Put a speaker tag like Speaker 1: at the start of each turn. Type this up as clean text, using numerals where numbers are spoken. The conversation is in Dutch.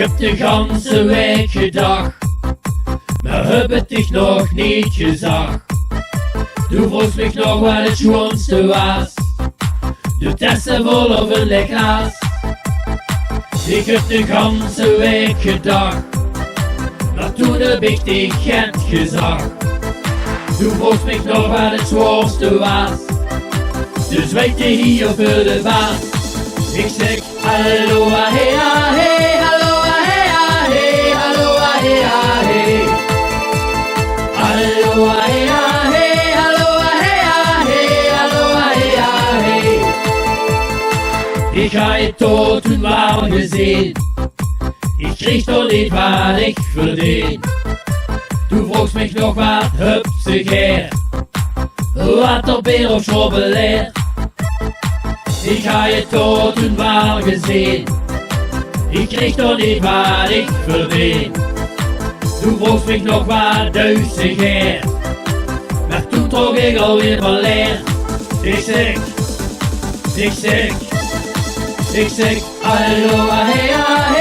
Speaker 1: heb de ganse week gedacht, maar heb het dich nog niet gezegd. Du vroegst mich nog wat het schoonste was, de testen vol of een lek glas. Ik heb de ganse week gedacht, maar toen heb ik dich het gezegd. Du vroegst mich nog wat het schoonste was, dus weet je hier voor de baas. Ik zeg hallo ahee ahee, hallo ahee ahee, hallo ahee ahee. Hallo ahee ahee, hallo ahee ahee, hallo ahee ahee. Ik ga je tot toen wel gezien, ik kreeg toch niet wat ik verdien. Du vroegst mich nog wat heb ze geer, wat op beer of schrobbeleer. Ik ga je tot toen wel gezien, ik kreeg toch niet wat ik verdien. Du vroegst mich nog wat duizend, maar toen trok ik alweer van leer. Ik zeg, hallo ahee ahee.